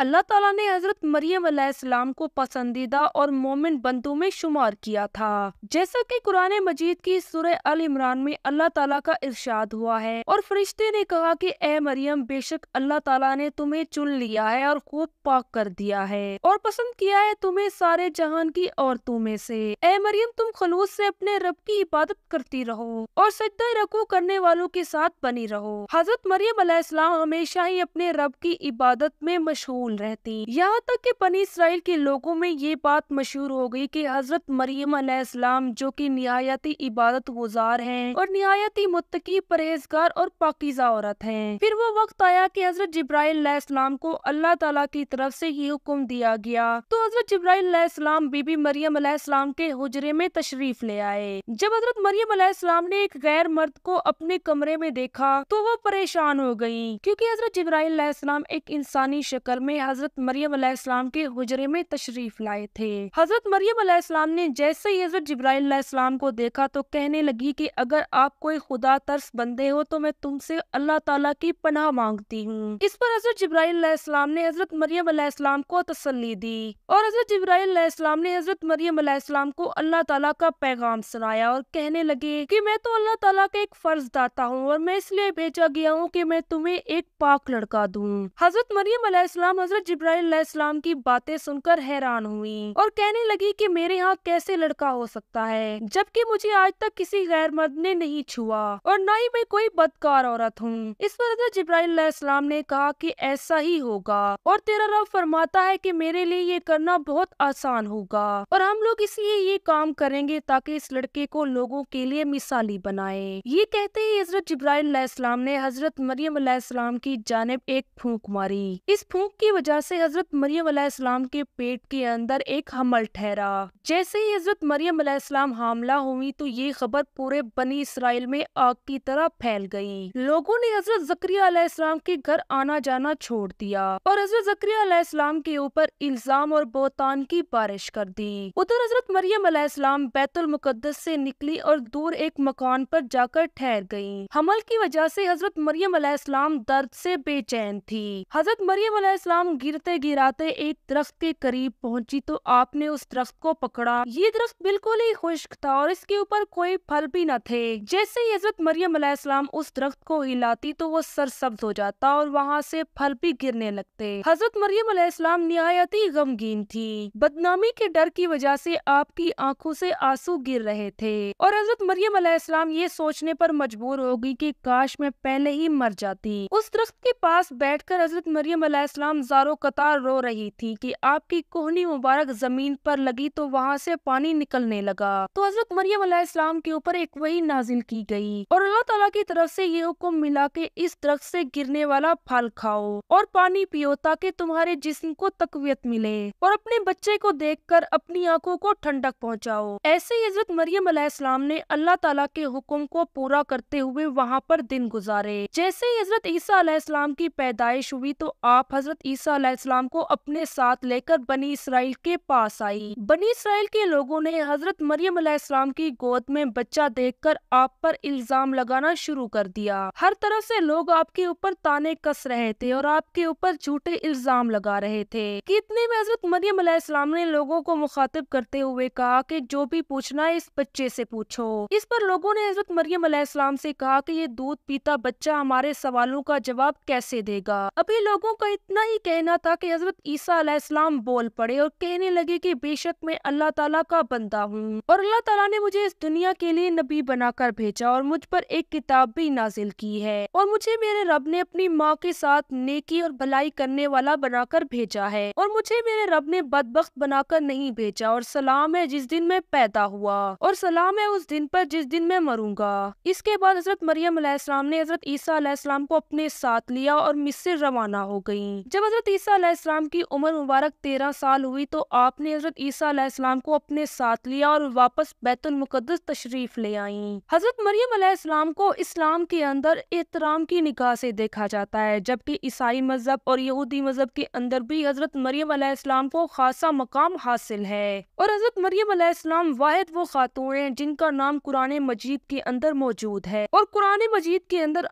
اللہ تعالیٰ نے حضرت مریم علیہ السلام کو پسندیدہ اور مومن بندوں میں شمار کیا تھا، جیسا کہ قرآن مجید کی سورہ ال عمران میں اللہ تعالیٰ کا ارشاد ہوا ہے، اور فرشتے نے کہا کہ اے مریم، بے شک اللہ تعالیٰ نے تمہیں چن لیا ہے اور خوب پاک کر دیا ہے اور پسند کیا ہے تمہیں سارے جہان کی عورتوں میں سے۔ اے مریم، تم خلوص سے اپنے رب کی عبادت کرتی رہو اور سجدہ رکوع کرنے والوں کے ساتھ بنی رہو۔ حضرت مریم علیہ السلام ہمیشہ ہی اپنے رب کی عبادت میں مشغول رہتی، یہاں تک کہ بنی اسرائیل کے لوگوں میں یہ بات مشہور ہو گئی کہ حضرت مریم علیہ السلام جو کہ نہایتی عبادت گزار ہیں اور نہایتی متقی، پرہیزگار اور پاکیزہ عورت ہیں۔ پھر وہ وقت آیا کہ حضرت جبرائیل علیہ السلام کو اللہ تعالیٰ کی طرف سے یہ حکم دیا گیا تو حضرت جبرائیل علیہ السلام بی بی مریم علیہ السلام کے حجرے میں تشریف لے آئے۔ جب حضرت مریم علیہ السلام نے ایک غیر مرد کو اپنے کمرے میں دیکھا تو وہ پریشان ہو گئی، کیونکہ حضرت جبرائیل علیہ السلام ایک انسانی شکل میں حضرت مریم علیہ السلام کے حجرے میں تشریف لائے تھے۔ حضرت مریم علیہ السلام نے جیسے ہی حضرت جبرائیل علیہ السلام کو دیکھا تو کہنے لگی کہ اگر آپ کوئی خدا ترس بندے ہو تو میں تم سے اللہ تعالیٰ کی پناہ مانگتی ہوں۔ اس پر حضرت جبرائیل علیہ السلام نے حضرت مریم علیہ السلام کو تسلی دی اور حضرت جبرائیل علیہ السلام نے حضرت مریم علیہ السلام کو اللہ تعالیٰ کا پیغام سنایا اور کہنے لگے کہ میں تو اللہ تعالیٰ کا ایک فرض داتا ہوں اور میں اس لیے بھیجا گیا ہوں کہ میں تمہیں ایک پاک لڑکا دوں۔ حضرت مریم علیہ السلام حضرت جبرائیل علیہ السلام کی باتیں سن کر حیران ہوئی اور کہنے لگی کہ میرے ہاں کیسے لڑکا ہو سکتا ہے جبکہ مجھے آج تک کسی غیر مرد نے نہیں چھوا اور نہ ہی میں کوئی بدکار عورت ہوں۔ اس پر حضرت جبرائیل علیہ السلام نے کہا کہ ایسا ہی ہوگا اور تیرا رب فرماتا ہے کہ میرے لیے یہ کرنا بہت آسان ہوگا اور ہم لوگ اس لیے یہ کام کریں گے تاکہ اس لڑکے کو لوگوں کے لیے مثالی بنائے۔ یہ کہتے ہی حضرت جبرائیل علیہ السلام نے حضرت مریم علیہ السلام کی جانب ایک پھونک ماری۔ اس پھونک کی وجہ سے حضرت مریم علیہ السلام کے پیٹ کے اندر ایک حمل ٹھہرا۔ جیسے ہی حضرت مریم علیہ السلام حاملہ ہوئی تو یہ خبر پورے بنی اسرائیل میں آگ کی طرح پھیل گئی۔ لوگوں نے حضرت زکریا علیہ السلام کے گھر آنا جانا چھوڑ دیا اور حضرت زکریا علیہ السلام کے اوپر الزام اور بہتان کی بارش کر دی۔ ادھر حضرت مریم علیہ السلام بیت المقدس سے نکلی اور دور ایک مکان پر جا کر ٹھہر گئیں۔ حمل کی وجہ سے حضرت مریم علیہ السلام درد سے بے چین تھی۔ حضرت مریم علیہ السلام گرتے گراتے ایک درخت کے قریب پہنچی تو آپ نے اس درخت کو پکڑا۔ یہ درخت بالکل ہی خشک تھا اور اس کے اوپر کوئی پھل بھی نہ تھے۔ جیسے ہی حضرت مریم علیہ السلام اس درخت کو ہلاتی تو وہ سرسبز ہو جاتا اور وہاں سے پھل بھی گرنے لگتے۔ حضرت مریم علیہ السلام نہایت ہی غمگین تھی۔ بدنامی کے ڈر کی وجہ سے آپ کی آنکھوں سے آنسو گر رہے تھے اور حضرت مریم علیہ السلام یہ سوچنے پر مجبور ہو گئی کہ کاش میں پہلے ہی مر جاتی۔ اس درخت کے پاس بیٹھ کر حضرت مریم علیہ السلام زارو قطار رو رہی تھی کہ آپ کی کوہنی مبارک زمین پر لگی تو وہاں سے پانی نکلنے لگا تو حضرت مریم علیہ السلام کے اوپر ایک وحی نازل کی گئی اور اللہ تعالیٰ کی طرف سے یہ حکم ملا کہ اس درخت سے گرنے والا پھل کھاؤ اور پانی پیو تاکہ تمہارے جسم کو تقویت ملے اور اپنے بچے کو دیکھ کر اپنی آنکھوں کو ٹھنڈک پہنچاؤ۔ ایسے ہی حضرت مریم علیہ السلام نے اللہ تعالیٰ کے حکم کو پورا کرتے ہوئے وہاں پر دن گزارے۔ جیسے ہی حضرت عیسیٰ علیہ السلام کی پیدائش ہوئی تو آپ حضرت عیسیٰ علیہ السلام کو اپنے ساتھ لے کر بنی اسرائیل کے پاس آئی۔ بنی اسرائیل کے لوگوں نے حضرت مریم علیہ السلام کی گود میں بچہ دیکھ کر آپ پر الزام لگانا شروع کر دیا۔ ہر طرف سے لوگ آپ کے اوپر تانے کس رہے تھے اور آپ کے اوپر جھوٹے الزام لگا رہے تھے کہ اتنے میں حضرت مریم علیہ السلام نے لوگوں کو مخاطب کرتے ہوئے کہا کہ جو بھی پوچھنا ہے اس بچے سے پوچھو۔ اس پر لوگوں نے حضرت مریم علیہ السلام سے کہا کہ یہ دودھ پیتا بچہ ہمارے سوالوں کا جواب کیسے دے گا؟ ابھی لوگوں کا اتنا ہی کہنا تھا کہ حضرت عیسیٰ علیہ السلام بول پڑے اور کہنے لگے کہ بے شک میں اللہ تعالیٰ کا بندہ ہوں اور اللہ تعالیٰ نے مجھے اس دنیا کے لیے نبی بنا کر بھیجا اور مجھ پر ایک کتاب بھی نازل کی ہے اور مجھے میرے رب نے اپنی ماں کے ساتھ نیکی اور بھلائی کرنے والا بنا کر بھیجا ہے اور مجھے میرے رب نے بدبخت بنا کر نہیں بھیجا اور سلام ہے جس دن میں پیدا ہوا اور سلام ہے اس دن پر جس دن میں مروں گا۔ اس کے بعد حضرت مریم علیہ السلام نے حضرت عیسیٰ علیہ السلام کو اپنے ساتھ لیا اور مصر روانہ ہو گئیں۔ جب حضرت عیسیٰ علیہ السلام کی عمر مبارک 13 سال ہوئی تو آپ نے حضرت عیسیٰ علیہ السلام کو اپنے ساتھ لیا اور واپس بیت المقدس تشریف لے آئیں۔ حضرت مریم علیہ السلام کو اسلام کے اندر احترام کی نگاہ سے دیکھا جاتا ہے، جبکہ عیسائی مذہب اور یہودی مذہب کے اندر بھی حضرت مریم علیہ السلام کو خاصا مقام حاصل ہے اور حضرت مریم علیہ السلام واحد وہ خاتون ہیں جن کا نام قرآن مجید کے اندر موجود ہے اور قرآن مجید کے اندر